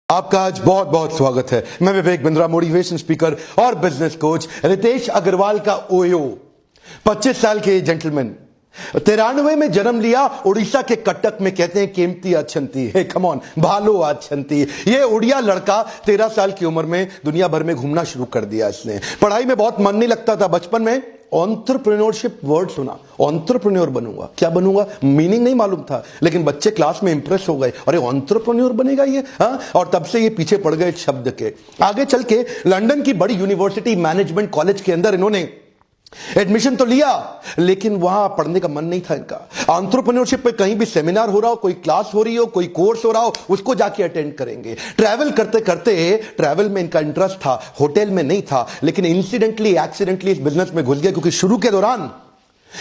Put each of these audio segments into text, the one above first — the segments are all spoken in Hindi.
आपका आज बहुत बहुत स्वागत है। मैं विवेक बिंद्रा, मोटिवेशन स्पीकर और बिजनेस कोच। रितेश अग्रवाल का ओयो 25 साल के जेंटलमैन, 93 में जन्म लिया, उड़ीसा के कटक में। कहते हैं केमती अच्छंती है, कम ऑन, भालो अच्छंती। ये उड़िया लड़का 13 साल की उम्र में दुनिया भर में घूमना शुरू कर दिया। इसने पढ़ाई में बहुत मन नहीं लगता था। बचपन में एंटरप्रेन्योरशिप वर्ड सुना, एंटरप्रेन्योर बनूंगा, क्या बनूंगा मीनिंग नहीं मालूम था, लेकिन बच्चे क्लास में इंप्रेस हो गए, अरे एंटरप्रेन्योर बनेगा ये, हाँ। और तब से ये पीछे पड़ गए शब्द के। आगे चल के लंदन की बड़ी यूनिवर्सिटी मैनेजमेंट कॉलेज के अंदर इन्होंने एडमिशन तो लिया, लेकिन वहां पढ़ने का मन नहीं था इनका। एंटरप्रेन्योरशिप पे कहीं भी सेमिनार हो रहा हो, कोई क्लास हो रही हो, कोई कोर्स हो रहा हो, उसको जाके अटेंड करेंगे। ट्रैवल करते करते, ट्रैवल में इनका इंटरेस्ट था, होटल में नहीं था, लेकिन इंसिडेंटली एक्सीडेंटली इस बिजनेस में घुस गए। क्योंकि शुरू के दौरान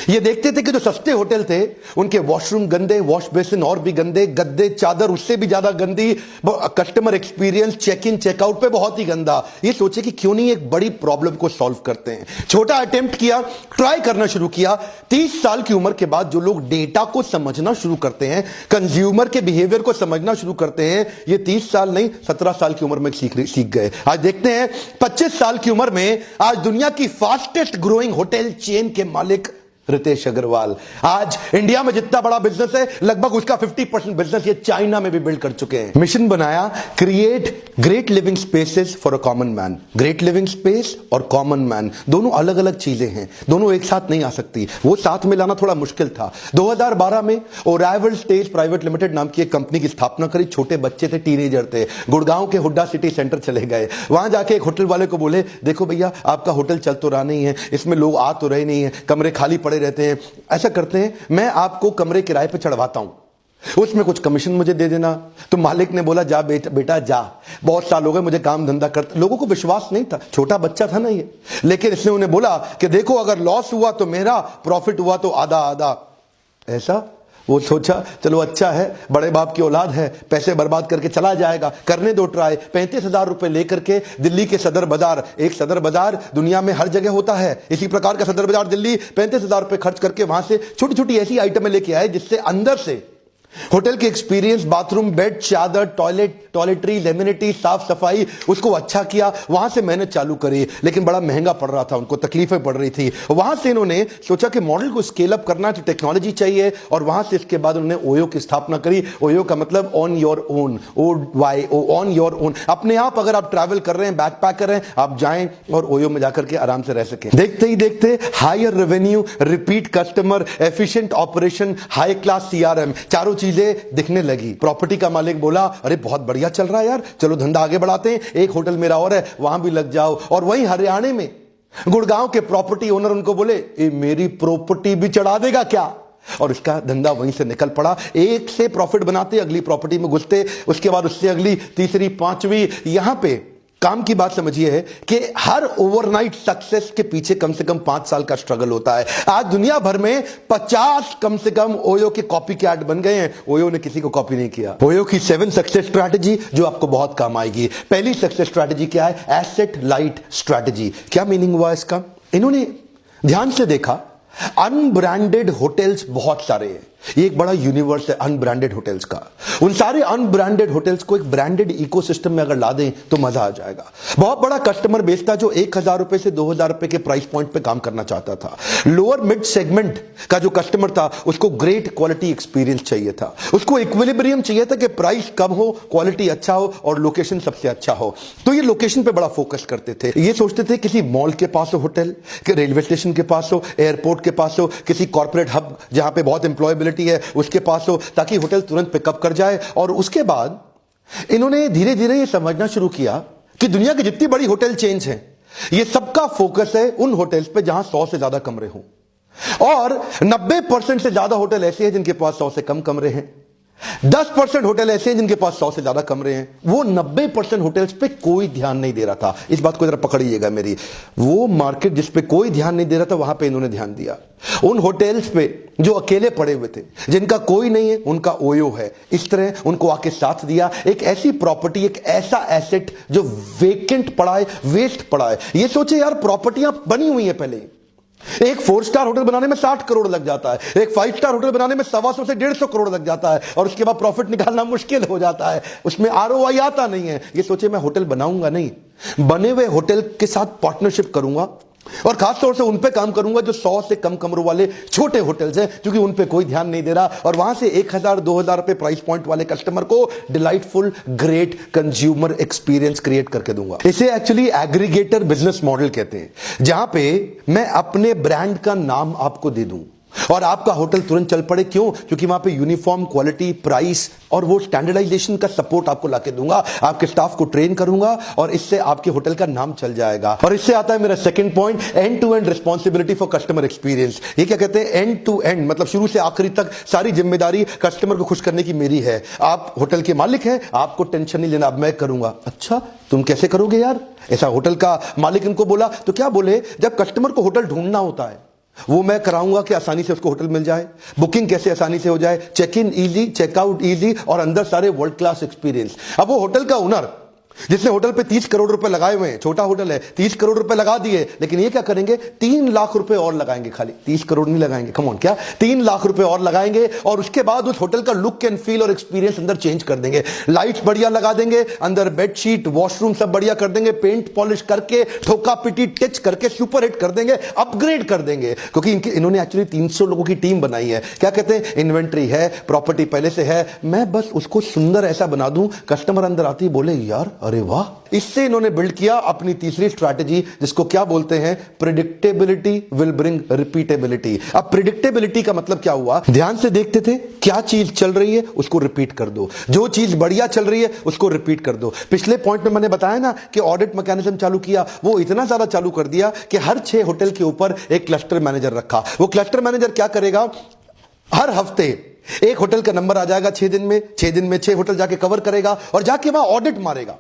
ये देखते थे कि जो सस्ते होटल थे उनके वॉशरूम गंदे, वॉश बेसिन और भी गंदे, गद्दे चादर उससे भी ज्यादा गंदी, customer experience check in checkout पे बहुत ही गंदा। ये सोचे कि क्यों नहीं एक बड़ी प्रॉब्लम को सॉल्व करते हैं। छोटा अटेम्प्ट किया, ट्राई करना शुरू किया। 30 साल की उम्र के बाद जो लोग डेटा को समझना शुरू करते हैं, कंज्यूमर के बिहेवियर को समझना शुरू करते हैं, ये 30 साल नहीं 17 साल की उम्र में सीख गए। आज देखते हैं 25 साल की उम्र में आज दुनिया की फास्टेस्ट ग्रोइंग होटल चेन के मालिक रितेश अग्रवाल। आज इंडिया में जितना बड़ा बिजनेस है, लगभग उसका 50% बिजनेस ये चाइना में भी बिल्ड कर चुके हैं। मिशन बनाया, create great living spaces for a common man. Great living space और कॉमन मैन दोनों अलग अलग चीजें हैं, दोनों एक साथ नहीं आ सकती। वो साथ में लाना थोड़ा मुश्किल था। 2012 में ओराइवल स्टेज प्राइवेट लिमिटेड नाम की एक कंपनी की स्थापना करी। छोटे बच्चे थे, टीनेजर थे, गुड़गांव के हुड्डा सिटी सेंटर चले गए। वहां जाके एक होटल वाले को बोले, देखो भैया आपका होटल चल तो रहा नहीं है, इसमें लोग आ तो रहे नहीं है, कमरे खाली पड़े रहते हैं। ऐसा करते हैं, मैं आपको कमरे किराए पे चढ़वाता हूं, उसमें कुछ कमीशन मुझे दे देना। तो मालिक ने बोला, जा बेटा जा, बहुत साल हो गए मुझे काम धंधा करते। लोगों को विश्वास नहीं था, छोटा बच्चा था ना ये, लेकिन इसने उन्हें बोला कि देखो अगर लॉस हुआ तो मेरा, प्रॉफिट हुआ तो आधा आधा। ऐसा वो सोचा, चलो अच्छा है, बड़े बाप की औलाद है, पैसे बर्बाद करके चला जाएगा, करने दो ट्राई। 35,000 रुपए लेकर के दिल्ली के सदर बाजार, एक सदर बाजार दुनिया में हर जगह होता है, इसी प्रकार का सदर बाजार दिल्ली, 35,000 रुपए खर्च करके वहां से छोटी छोटी ऐसी आइटमें लेके आए जिससे अंदर से होटल के एक्सपीरियंस, बाथरूम, बेड, चादर, टॉयलेटरी, एमिनिटी, साफ सफाई, उसको अच्छा किया। वहां से मेहनत चालू करी, लेकिन बड़ा महंगा पड़ रहा था उनको, तकलीफें पड़ रही थी। वहां से इन्होंने सोचा कि मॉडल को स्केल अप करना है तो टेक्नोलॉजी चाहिए, और वहां से इसके बाद उन्होंने ओयो की स्थापना करी। ओयो का मतलब on your own, on your own. अपने आप अगर आप ट्रैवल कर रहे हैं, बैकपैक कर रहे हैं, आप जाएं और ओयो में जाकर के आराम से रह सकें। देखते ही देखते higher revenue, repeat customer, efficient operation, high class CRM, चारों चीजें दिखने लगी। प्रॉपर्टी का मालिक बोला, अरे बहुत बढ़िया चल रहा है यार, चलो धंधा आगे बढ़ाते हैं, एक होटल मेरा और है, वहां भी लग जाओ। और वहीं हरियाणा में गुड़गांव के प्रॉपर्टी ओनर उनको बोले, ए मेरी प्रॉपर्टी भी चढ़ा देगा क्या? और इसका धंधा वहीं से निकल पड़ा। एक से प्रॉफिट बनाते, अगली प्रॉपर्टी में घुसते, उसके बाद उससे अगली, तीसरी, पांचवी। यहां पे काम की बात समझिए है कि हर ओवरनाइट सक्सेस के पीछे कम से कम 5 साल का स्ट्रगल होता है। आज दुनिया भर में 50 कम से कम ओयो के कॉपी कैट बन गए हैं। ओयो ने किसी को कॉपी नहीं किया। ओयो की 7 सक्सेस स्ट्रैटेजी जो आपको बहुत काम आएगी। पहली सक्सेस स्ट्रैटेजी क्या है? Asset light strategy. क्या मीनिंग हुआ इसका? इन्होंने ध्यान से देखा, अनब्रांडेड होटल्स बहुत सारे हैं, ये एक बड़ा यूनिवर्स है अनब्रांडेड होटल्स का। उन सारे अनब्रांडेड होटल्स को एक ब्रांडेड इकोसिस्टम में अगर ला दें तो मजा आ जाएगा। बहुत बड़ा कस्टमर बेस था जो 1,000 रुपए से 2,000 रुपए के प्राइस पॉइंट पे काम करना चाहता था। लोअर मिड सेगमेंट का जो कस्टमर था उसको ग्रेट क्वालिटी एक्सपीरियंस चाहिए था, उसको इक्विलिब्रियम चाहिए था कि प्राइस कम हो, क्वालिटी अच्छा हो और लोकेशन सबसे अच्छा हो। तो ये लोकेशन पे बड़ा फोकस करते थे। ये सोचते थे किसी मॉल के पास हो होटल, कि रेलवे स्टेशन के पास हो, एयरपोर्ट के पास हो, किसी कॉर्पोरेट हब जहां पे बहुत एम्प्लॉयबिलिटी है उसके पास हो, ताकि होटल तुरंत पिकअप कर जाए। और उसके बाद इन्होंने धीरे धीरे यह समझना शुरू किया कि दुनिया की जितनी बड़ी होटल चेन्स हैं, ये सबका फोकस है उन होटल्स पे जहां 100 से ज्यादा कमरे हों, और 90% से ज्यादा होटल ऐसे हैं जिनके पास 100 से कम कमरे हैं। 10% होटल ऐसे हैं जिनके पास 100 से ज्यादा कमरे हैं। वो 90% होटल्स पे कोई ध्यान नहीं दे रहा था। इस बात को जरा पकड़िएगा मेरी, वो मार्केट जिस पे कोई ध्यान नहीं दे रहा था वहां पे इन्होंने ध्यान दिया। उन होटल्स पे जो अकेले पड़े हुए थे, जिनका कोई नहीं है, उनका ओयो है, इस तरह उनको आके साथ दिया। एक ऐसी प्रॉपर्टी, एक ऐसा एसेट जो वेकेंट पड़ा है, वेस्ट पड़ा है। ये सोचे यार प्रॉपर्टियां बनी हुई है पहले, एक 4 स्टार होटल बनाने में 60 करोड़ लग जाता है, एक 5 स्टार होटल बनाने में 125 से 150 करोड़ लग जाता है, और उसके बाद प्रॉफिट निकालना मुश्किल हो जाता है, उसमें आरओआई आता नहीं है। ये सोचे मैं होटल बनाऊंगा नहीं, बने हुए होटल के साथ पार्टनरशिप करूंगा, और खासतौर से उन पे काम करूंगा जो 100 से कम कमरों वाले छोटे होटल्स हैं, क्योंकि उन पे कोई ध्यान नहीं दे रहा, और वहां से 1000-2000 रुपए प्राइस पॉइंट वाले कस्टमर को delightful great consumer experience create करके दूंगा। इसे एक्चुअली एग्रीगेटर बिजनेस मॉडल कहते हैं, जहां पे मैं अपने ब्रांड का नाम आपको दे दूं और आपका होटल तुरंत चल पड़े। क्यों? क्योंकि वहां पे यूनिफॉर्म क्वालिटी, प्राइस और वो स्टैंडर्डाइजेशन का सपोर्ट आपको लाके दूंगा, आपके स्टाफ को ट्रेन करूंगा, और इससे आपके होटल का नाम चल जाएगा। और इससे आता है मेरा second point, end to end responsibility for customer experience. ये क्या कहते हैं? एंड टू एंड, मतलब शुरू से आखिरी तक सारी जिम्मेदारी कस्टमर को खुश करने की मेरी है। आप होटल के मालिक हैं, आपको टेंशन नहीं लेना, अब मैं करूंगा। अच्छा, तुम कैसे करोगे यार? ऐसा होटल का मालिक इनको बोला तो क्या बोले, जब कस्टमर को होटल ढूंढना होता है वो मैं कराऊंगा कि आसानी से उसको होटल मिल जाए, बुकिंग कैसे आसानी से हो जाए, check in easy, checkout easy, और अंदर सारे वर्ल्ड क्लास एक्सपीरियंस। अब वो होटल का ओनर जिसने होटल पे 30 करोड़ रुपए लगाए हुए हैं, छोटा होटल है, 30 करोड़ रुपए लगा दिए, लेकिन ये क्या करेंगे, 3 लाख रुपए और लगाएंगे। खाली 30 करोड़ नहीं लगाएंगे, कम ऑन, क्या 3 लाख रुपए और लगाएंगे, और उसके बाद उस होटल का लुक एंड फील और एक्सपीरियंस अंदर चेंज कर देंगे। लाइट्स बढ़िया लगा देंगे, अंदर बेडशीट, वॉशरूम सब बढ़िया कर देंगे, पेंट पॉलिश करके, ठोका पिटी टच करके सुपर हिट कर देंगे, अपग्रेड कर देंगे। क्योंकि इन्होंने एक्चुअली 300 लोगों की टीम बनाई है। क्या कहते हैं, इन्वेंट्री है, प्रॉपर्टी पहले से है, मैं बस उसको सुंदर ऐसा बना दूं, कस्टमर अंदर आती बोले यार अरे वाह। इससे इन्होंने बिल्ड किया अपनी तीसरी स्ट्रैटेजी, जिसको क्या बोलते हैं, प्रिडिक्टेबिलिटी विल ब्रिंग रिपीटेबिलिटी। अब प्रिडिक्टेबिलिटी का मतलब क्या हुआ, ध्यान से देखते थे, क्या चीज चल रही है उसको रिपीट कर दो, जो चीज बढ़िया चल रही है उसको रिपीट कर दो। पिछले पॉइंट में मैंने बताया ना कि ऑडिट मैकेनिज्म चालू किया, वो इतना ज्यादा चालू कर दिया कि हर 6 होटल के ऊपर एक क्लस्टर मैनेजर रखा। वो क्लस्टर मैनेजर क्या करेगा, हर हफ्ते एक होटल का नंबर आ जाएगा, 6 दिन में 6 होटल जाके कवर करेगा, और जाके वहां ऑडिट मारेगा,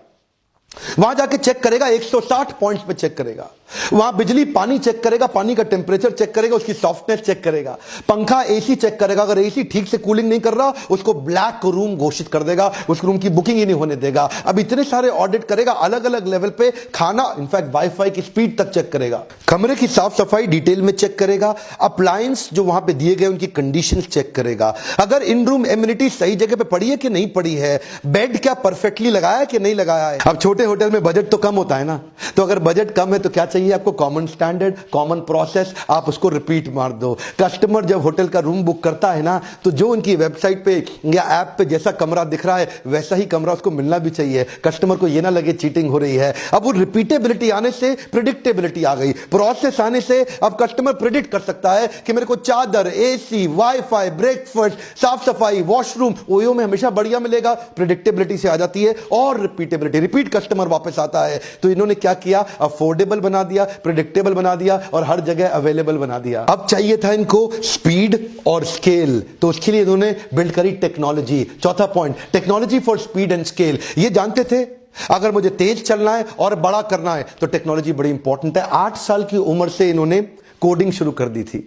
वहां जाके चेक करेगा, 160 पॉइंट्स पे चेक करेगा, वहां बिजली पानी चेक करेगा, पानी का टेंपरेचर चेक करेगा, उसकी सॉफ्टनेस चेक करेगा, पंखा एसी चेक करेगा, अगर एसी ठीक से कूलिंग नहीं कर रहा उसको ब्लैक रूम घोषित कर देगा, उस रूम की बुकिंग ही नहीं होने देगा। अब इतने सारे ऑडिट करेगा अलग अलग लेवल पे, खाना, इनफैक्ट वाईफाई की स्पीड तक चेक करेगा, कमरे की साफ सफाई डिटेल में चेक करेगा, अप्लायंस जो वहां पे दिए गए उनकी कंडीशन चेक करेगा, अगर इन रूम एमिनिटी सही जगह पे पड़ी है कि नहीं पड़ी है, बेड क्या परफेक्टली लगाया है कि नहीं लगाया है। अब छोटे होटल में बजट तो कम होता है ना, तो अगर बजट कम है तो क्या चाहिए आपको, कॉमन स्टैंडर्ड, कॉमन प्रोसेस, आप उसको रिपीट मार दो। कस्टमर जब होटल का रूम बुक करता है ना, तो जो उनकी वेबसाइट पे या ऐप पे जैसा कमरा दिख रहा है वैसा ही कमरा उसको मिलना भी चाहिए, कस्टमर को ये ना लगे चीटिंग हो रही है। अब वो रिपीटेबिलिटी आने से प्रिडिक्टेबिलिटी आ गई, प्रोसेस आने से अब कस्टमर प्रिडिक्ट कर सकता है कि मेरे को चादर, एसी, वाईफाई, ब्रेकफास्ट, साफ सफाई, वॉशरूम ओयो में हमेशा बढ़िया मिलेगा। प्रिडिक्टेबिलिटी से आ जाती है, और रिपीटेबिलिटी, रिपीट कस्टमर वापस आता है। तो इन्होंने क्या किया, अफोर्डेबल बना दिया, प्रिडिक्टेबल बना दिया, और हर जगह अवेलेबल बना दिया। अब चाहिए था इनको स्पीड और स्केल, तो उसके लिए इन्होंने बिल्ड करी टेक्नोलॉजी। चौथा point, technology for speed and scale. ये जानते थे अगर मुझे तेज चलना है और बड़ा करना है तो टेक्नोलॉजी बड़ी इंपॉर्टेंट है। 8 साल की उम्र से इन्होंने कोडिंग शुरू कर दी थी,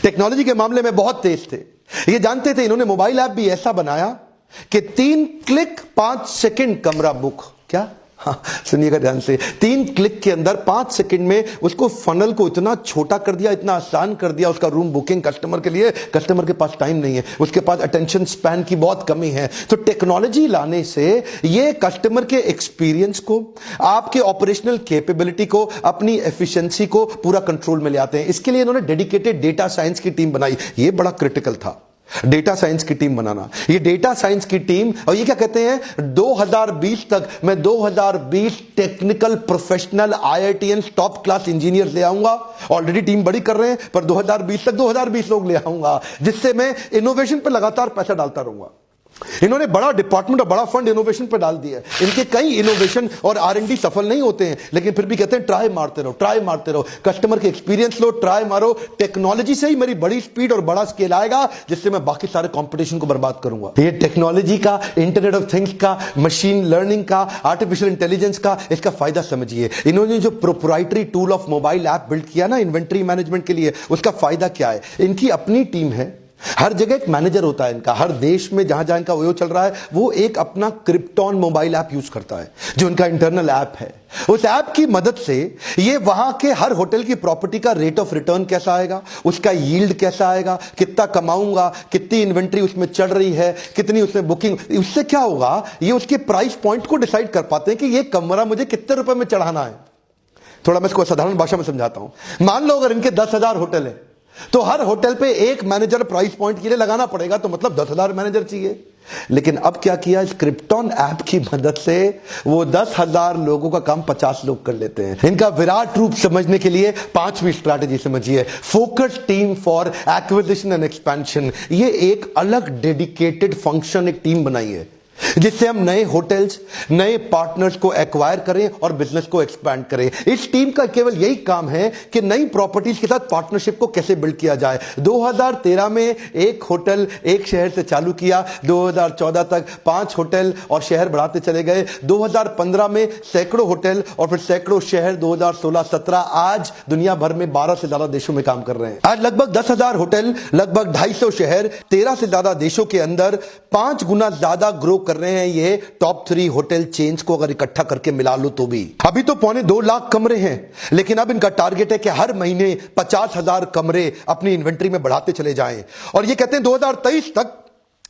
टेक्नोलॉजी के मामले में बहुत तेज थे। ये जानते थे, इन्होंने मोबाइल ऐप भी ऐसा बनाया कि 3 क्लिक 5 सेकंड कमरा बुक। क्या? हाँ, सुनिएगा ध्यान से, 3 क्लिक के अंदर 5 सेकंड में उसको फनल को इतना छोटा कर दिया, इतना आसान कर दिया उसका रूम बुकिंग कस्टमर के लिए। कस्टमर के पास टाइम नहीं है, उसके पास अटेंशन स्पैन की बहुत कमी है। तो टेक्नोलॉजी लाने से ये कस्टमर के एक्सपीरियंस को, आपके ऑपरेशनल कैपेबिलिटी को, अपनी एफिशिएंसी को पूरा कंट्रोल में ले आते हैं। इसके लिए इन्होंने डेडिकेटेड डेटा साइंस की टीम बनाई। ये बड़ा क्रिटिकल था, डेटा साइंस की टीम बनाना। ये डेटा साइंस की टीम, और ये क्या कहते हैं, 2020 तक मैं 2020 technical professional IITian top class engineer ले आऊंगा। ऑलरेडी टीम बड़ी कर रहे हैं, पर 2020 तक 2020 लोग ले आऊंगा, जिससे मैं इनोवेशन पे लगातार पैसा डालता रहूंगा। इन्होंने बड़ा डिपार्टमेंट और बड़ा फंड इनोवेशन पे डाल दिया है। इनके कई इनोवेशन और आर&डी सफल नहीं होते हैं, लेकिन फिर भी कहते हैं ट्राई मारते रहो, ट्राई मारते रहो, कस्टमर के एक्सपीरियंस लो, ट्राई मारो। टेक्नोलॉजी से ही मेरी बड़ी स्पीड और बड़ा स्केल आएगा, जिससे मैं बाकी सारे कंपटीशन को बर्बाद करूंगा। ये टेक्नोलॉजी का, इंटरनेट ऑफ थिंग्स का, मशीन लर्निंग का, आर्टिफिशियल इंटेलिजेंस का, इसका फायदा समझिए। इन्होंने जो proprietary tool of mobile app build किया ना इन्वेंट्री मैनेजमेंट के लिए, उसका फायदा क्या है, इनकी अपनी टीम है हर जगह एक मैनेजर होता है इनका, हर देश में जहां जहां इनका ओयो चल रहा है वो एक अपना क्रिप्टॉन मोबाइल ऐप यूज करता है जो इनका इंटरनल ऐप है। उस ऐप की मदद से ये वहां के हर होटल की प्रॉपर्टी का रेट ऑफ रिटर्न कैसा आएगा, उसका यील्ड कैसा आएगा, कितना कमाऊंगा, कितनी इन्वेंट्री उसमें चढ़ रही है, कितनी उसमें बुकिंग, उससे क्या होगा ये उसके प्राइस पॉइंट को डिसाइड कर पाते हैं कि ये कमरा मुझे कितने रुपए में चढ़ाना है। थोड़ा मैं इसको साधारण भाषा में समझाता हूं। मान लो अगर इनके 10,000 होटल है तो हर होटल पे एक मैनेजर प्राइस पॉइंट के लिए लगाना पड़ेगा, तो मतलब 10,000 मैनेजर चाहिए। लेकिन अब क्या किया, इस क्रिप्टॉन ऐप की मदद से वो 10,000 लोगों का काम 50 लोग कर लेते हैं। इनका विराट रूप समझने के लिए 5वीं स्ट्रैटेजी समझिए, focus team for acquisition and expansion. ये एक अलग डेडिकेटेड फंक्शन, एक टीम बनाई है जिससे हम नए होटल्स, नए पार्टनर्स को एक्वायर करें और बिजनेस को एक्सपैंड करें। इस टीम का केवल यही काम है कि नई प्रॉपर्टीज के साथ पार्टनरशिप को कैसे बिल्ड किया जाए। 2013 में एक होटल एक शहर से चालू किया, 2014 तक 5 होटल और शहर बढ़ाते चले गए, 2015 में सैकड़ों होटल और फिर सैकड़ों शहर, 2016-17 आज दुनिया भर में 12 से ज्यादा देशों में काम कर रहे हैं। आज लगभग 10,000 होटल, लगभग 250 शहर, 13 से ज्यादा देशों के अंदर 5 गुना ज्यादा ग्रो कर रहे हैं। ये टॉप 3 होटल चेन्स को अगर इकट्ठा करके मिला लो तो भी। अभी तो 2.25 लाख कमरे हैं, लेकिन अब इनका टारगेट है कि हर महीने 50,000 कमरे अपनी इन्वेंट्री में बढ़ाते चले जाएं। और ये कहते हैं 2023 तक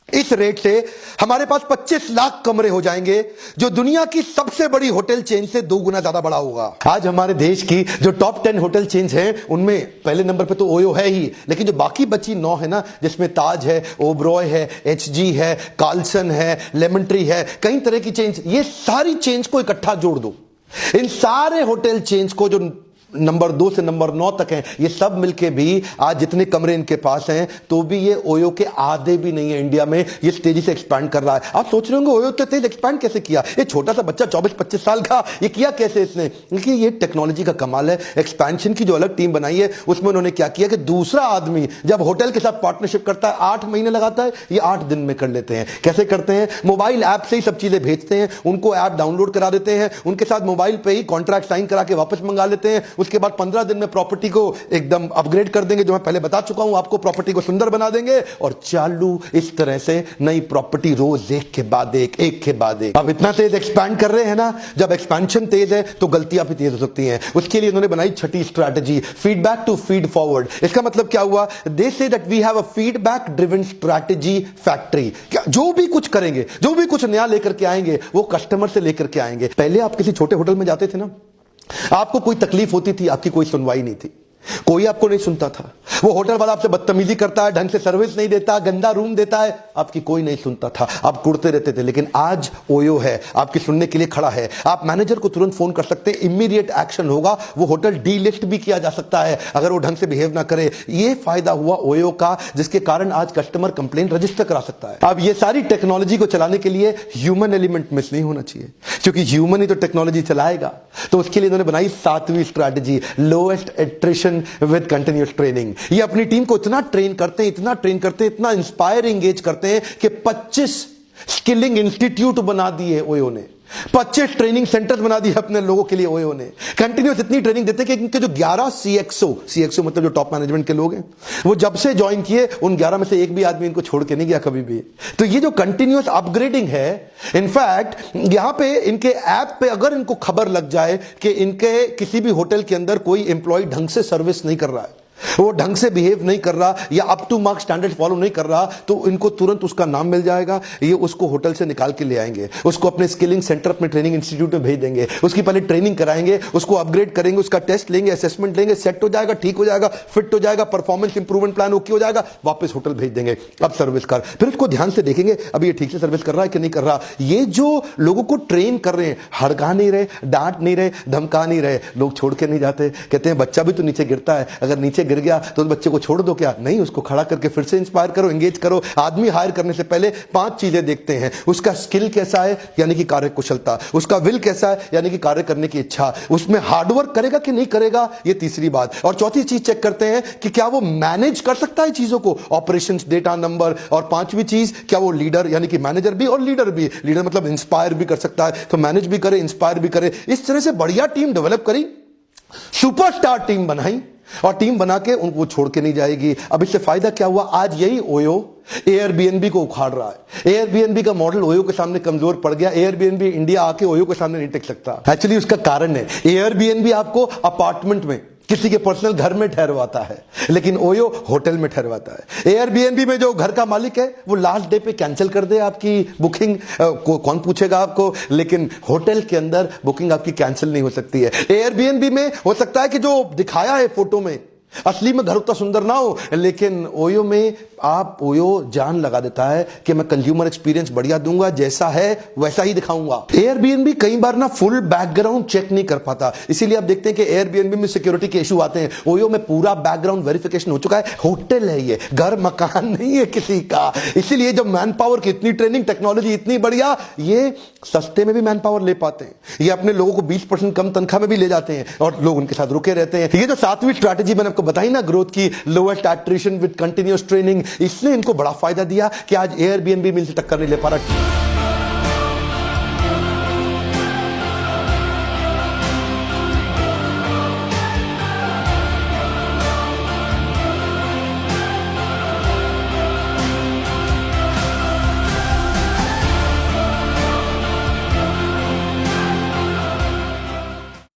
इस रेट से हमारे पास 25 लाख कमरे हो जाएंगे, जो दुनिया की सबसे बड़ी होटल चेन से 2 गुना ज्यादा बड़ा होगा। आज हमारे देश की जो टॉप 10 होटल चेन्स हैं उनमें पहले नंबर पे तो ओयो है ही, लेकिन जो बाकी बची 9 है ना, जिसमें ताज है, ओबरॉय है, एचजी है, कार्लसन है, लेमन ट्री है, कई तरह की चेन्स, ये सारी चेन्स को इकट्ठा जोड़ दो, इन सारे होटल चेन्स को जो नंबर 2 से नंबर 9 तक हैं, ये सब मिलके भी आज जितने कमरे इनके पास हैं तो भी ये ओयो के आधे भी नहीं है इंडिया में। ये तेजी से एक्सपैंड कर रहा है। आप सोच रहे होंगे ओयो तो तेज एक्सपैंड कैसे किया, ये छोटा सा बच्चा 24-25 साल का, ये किया कैसे इसने? क्योंकि ये टेक्नोलॉजी का कमाल है। एक्सपेंशन की जो अलग टीम बनाई है उसमें उन्होंने क्या किया कि दूसरा आदमी जब होटल के साथ पार्टनरशिप करता है 8 महीने लगाता है, ये 8 दिन में कर लेते हैं। कैसे करते हैं? मोबाइल ऐप से ही सब चीजें भेजते हैं, उनको ऐप डाउनलोड करा देते हैं, उनके साथ मोबाइल पे ही कॉन्ट्रैक्ट साइन करा के वापस मंगा लेते हैं। उसके बाद 15 दिन में प्रॉपर्टी को एकदम अपग्रेड कर देंगे, जो मैं पहले बता चुका हूं आपको, प्रॉपर्टी को सुंदर बना देंगे और चालू। इस तरह से नई प्रॉपर्टी रोज एक के बाद एक के बाद एक। अब इतना तेज एक्सपैंड कर रहे हैं ना, जब एक्सपेंशन तेज है तो गलतियां भी तेज हो सकती हैं। उसके लिए उन्होंने बनाई 6ठी strategy, feedback to feed forward. इसका मतलब क्या हुआ? They say that we have a feedback driven strategy factory. जो भी कुछ करेंगे, जो भी कुछ नया लेकर के आएंगे, वो कस्टमर से लेकर के आएंगे। पहले आप किसी छोटे होटल में जाते थे ना, आपको कोई तकलीफ होती थी, आपकी कोई सुनवाई नहीं थी, कोई आपको नहीं सुनता था। वो होटल वाला आपसे बदतमीजी करता है, ढंग से सर्विस नहीं देता, गंदा रूम देता है, आपकी कोई नहीं सुनता था, आप कुड़ते रहते थे। लेकिन आज ओयो है, आपकी सुनने के लिए खड़ा है। आप मैनेजर को तुरंत फोन कर सकते हैं, इमीडिएट एक्शन होगा, वो होटल डीलिस्ट भी किया जा सकता है अगर वो ढंग से बिहेव ना करे। ये फायदा हुआ ओयो का, जिसके कारण आज कस्टमर कंप्लेंट रजिस्टर करा सकता है। अब ये सारी टेक्नोलॉजी को चलाने के लिए ह्यूमन एलिमेंट मिस नहीं होना चाहिए, क्योंकि ह्यूमन ही तो टेक्नोलॉजी चलाएगा। तो उसके लिए इन्होंने बनाई 7वीं strategy, lowest attrition with continuous training. ये अपनी टीम को इतना ट्रेन करते हैं, इतना ट्रेन करते हैं, इतना इंस्पायर एंगेज करते हैं कि 25 स्किलिंग इंस्टीट्यूट बना दिए ओयो ने, 25 ट्रेनिंग सेंटर्स बना दिए अपने लोगों के लिए ओयो ने। कंटिन्यूअस इतनी ट्रेनिंग देते हैं कि इनके जो 11 सीएक्सओ मतलब जो टॉप मैनेजमेंट के लोग हैं, वो जब से ज्वाइन किए उन 11 में से एक भी आदमी इनको छोड़ के नहीं गया कभी भी। तो ये जो कंटिन्यूअस अपग्रेडिंग है, इनफैक्ट यहां पे इनके ऐप पे अगर इनको खबर लग जाए कि इनके किसी भी होटल के अंदर कोई एम्प्लॉय ढंग से सर्विस नहीं कर रहा है, वो ढंग से बिहेव नहीं कर रहा या up to mark standard follow नहीं कर रहा, तो इनको तुरंत उसका नाम मिल जाएगा। ये उसको होटल से निकाल के ले आएंगे, उसको अपने स्किलिंग सेंटर, अपने ट्रेनिंग इंस्टीट्यूट में भेज देंगे, उसकी पहले ट्रेनिंग कराएंगे, उसको अपग्रेड करेंगे, उसका टेस्ट लेंगे, असेसमेंट लेंगे, सेट हो जाएगा, ठीक हो जाएगा, फिट हो जाएगा, परफॉर्मेंस इंप्रूवमेंट प्लान ओके हो जाएगा, वापस होटल भेज देंगे। अब सर्विस कर, फिर उसको ध्यान से देखेंगे अब ये ठीक से सर्विस कर रहा है कि नहीं कर रहा। ये जो लोगों को ट्रेन कर रहे हैं, हड़का नहीं रहे, डांट नहीं रहे, धमका नहीं रहे, लोग छोड़ के नहीं जाते। कहते हैं बच्चा भी तो नीचे गिरता है, अगर नीचे गिर गया तो बच्चे को छोड़ दो क्या? नहीं, उसको खड़ा करके फिर से इंस्पायर करो, एंगेज करो। आदमी हायर करने से पहले 5 चीजें देखते हैं, उसका स्किल कैसा है यानी कि कार्य कुशलता, उसका विल कैसा है यानी कि कार्य करने की इच्छा, उसमें हार्डवर्क करेगा कि नहीं करेगा, ये तीसरी बात। और चौथी चीज चेक करते हैं कि क्या वो मैनेज कर सकता है चीजों को, ऑपरेशंस, डेटा, नंबर। और 5वीं चीज, क्या वो लीडर यानी कि मैनेजर भी और लीडर भी, लीडर मतलब इंस्पायर भी कर सकता है, तो मैनेज भी करे, इंस्पायर भी करे। इस तरह से बढ़िया टीम डेवलप करी, सुपरस्टार टीम बनाई और टीम बना के उनको छोड़ के नहीं जाएगी। अब इससे फायदा क्या हुआ, आज यही ओयो एयरबीएनबी को उखाड़ रहा है। एयरबीएनबी का मॉडल ओयो के सामने कमजोर पड़ गया। एयरबीएनबी इंडिया आके ओयो के सामने नहीं टिक सकता। एक्चुअली उसका कारण है, एयरबीएनबी आपको अपार्टमेंट में किसी के पर्सनल घर में ठहरवाता है, लेकिन ओयो होटल में ठहरवाता है। एयरबीएनबी में जो घर का मालिक है वो लास्ट डे पे कैंसिल कर दे आपकी बुकिंग, कौन पूछेगा आपको, लेकिन होटल के अंदर बुकिंग आपकी कैंसिल नहीं हो सकती है। एयरबीएनबी में हो सकता है कि जो दिखाया है फोटो में असली में घर उतना सुंदर ना हो, लेकिन ओयो में ओयो जान लगा देता है कि मैं कंज्यूमर एक्सपीरियंस बढ़िया दूंगा, जैसा है वैसा ही दिखाऊंगा। एयरबीएनबी कई बार ना फुल बैकग्राउंड चेक नहीं कर पाता, इसीलिए आप देखते हैं कि एयरबीएनबी में सिक्योरिटी के इशू आते हैं। ओयो में पूरा बैकग्राउंड वेरिफिकेशन हो चुका है। होटल है ये, घर मकान नहीं है किसी का। इसीलिए जब मैन पावर की इतनी ट्रेनिंग, टेक्नोलॉजी इतनी बढ़िया, ये सस्ते में भी मैन पावर ले पाते हैं। ये अपने लोगों को 20% कम तनख्वाह में भी ले जाते हैं और लोग उनके साथ रुके रहते हैं। ये जो 7वीं स्ट्रैटेजी मैंने आपको बताई ना, ग्रोथ की, lowest attrition with continuous training, इसने इनको बड़ा फायदा दिया कि आज एयरबीएनबी मिल से टक्कर नहीं ले पा रहा।